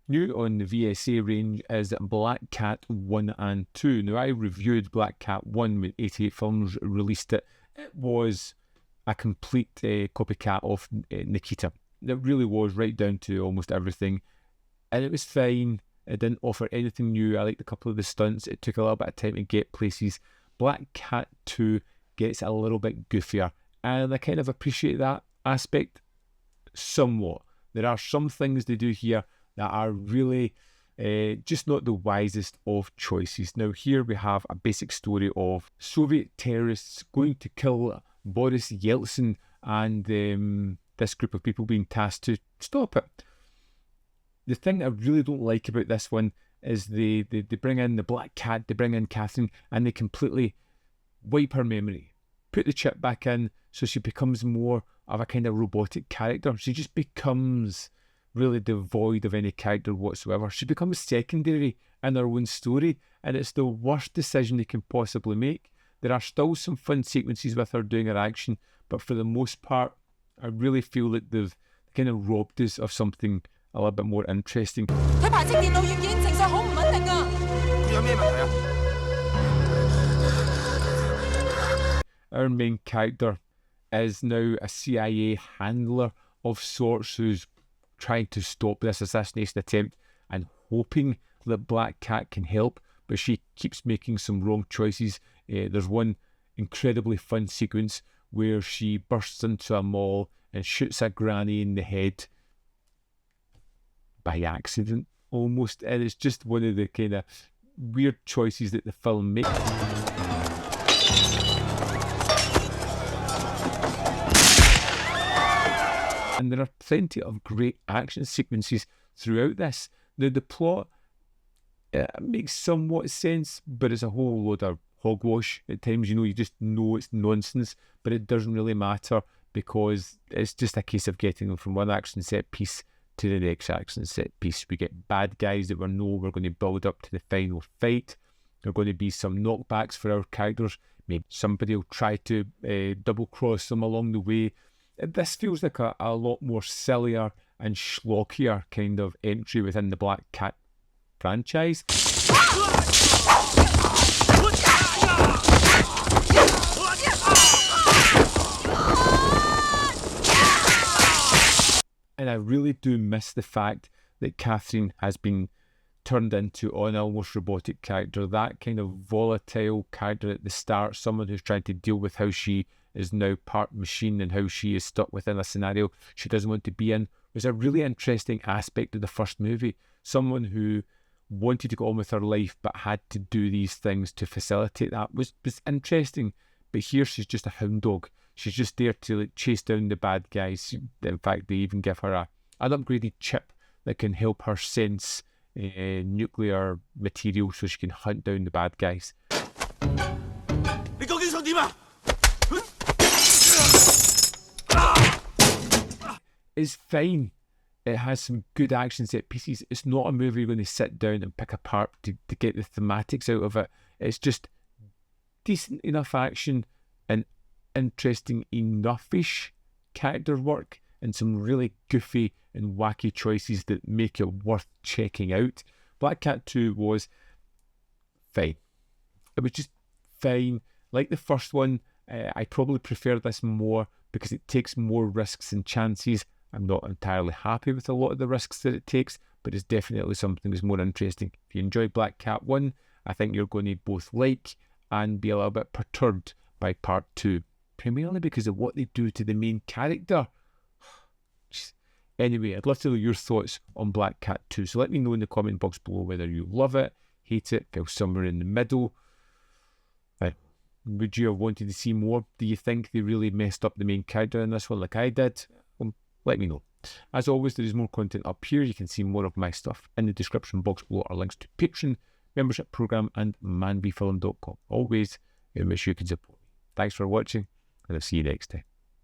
New on the VSA range is Black Cat 1 and 2. Now, I reviewed Black Cat 1 when 88 Films released it. It was a complete copycat of Nikita. It really was, right down to almost everything. And it was fine. It didn't offer anything new. I liked a couple of the stunts. It took a little bit of time to get places. Black Cat 2 gets a little bit goofier. And I kind of appreciate that aspect somewhat. There are some things they do here that are really just not the wisest of choices. Now, here we have a basic story of Soviet terrorists going to kill Boris Yeltsin and this group of people being tasked to stop it. The thing I really don't like about this one is they bring in the Black Cat, they bring in Catherine, and they completely wipe her memory. Put the chip back in so she becomes more of a kind of robotic character. She just becomes really devoid of any character whatsoever. She becomes secondary in her own story, and it's the worst decision they can possibly make. There are still some fun sequences with her doing her action, but for the most part, I really feel that they've kind of robbed us of something a little bit more interesting. Our main character is now a CIA handler of sorts who's trying to stop this assassination attempt and hoping that Black Cat can help, but she keeps making some wrong choices. There's one incredibly fun sequence where she bursts into a mall and shoots a granny in the head by accident almost, and it's just one of the kind of weird choices that the film makes. And there are plenty of great action sequences throughout this. Now, the plot makes somewhat sense, but it's a whole load of hogwash at times. You just know it's nonsense, but it doesn't really matter because it's just a case of getting them from one action set piece to the next action set piece. We get bad guys that we know we're going to build up to the final fight. There are going to be some knockbacks for our characters. Maybe somebody will try to double cross them along the way. This feels like a lot more sillier and schlockier kind of entry within the Black Cat franchise. And I really do miss the fact that Catherine has been turned into an almost robotic character. That kind of volatile character at the start, someone who's trying to deal with how she is now part machine and how she is stuck within a scenario she doesn't want to be in, was a really interesting aspect of the first movie. Someone who wanted to go on with her life but had to do these things to facilitate that was interesting. But here she's just a hound dog. She's just there to chase down the bad guys. In fact, they even give her an upgraded chip that can help her sense nuclear material so she can hunt down the bad guys. It's fine. It has some good action set pieces. It's not a movie you're going to sit down and pick apart to get the thematics out of it. It's just decent enough action and interesting enough-ish character work and some really goofy and wacky choices that make it worth checking out. Black Cat 2 was fine. It was just fine. Like the first one, I probably prefer this more because it takes more risks and chances. I'm not entirely happy with a lot of the risks that it takes, but it's definitely something that's more interesting. If you enjoy Black Cat 1, I think you're going to both like and be a little bit perturbed by part 2, primarily because of what they do to the main character. Anyway, I'd love to know your thoughts on Black Cat 2, so let me know in the comment box below whether you love it, hate it, feel somewhere in the middle. Would you have wanted to see more? Do you think they really messed up the main character in this one like I did? Let me know. As always, there is more content up here. You can see more of my stuff in the description box below are links to Patreon, membership program, and manvfilm.com. Always, in which you can support me. Thanks for watching, and I'll see you next time.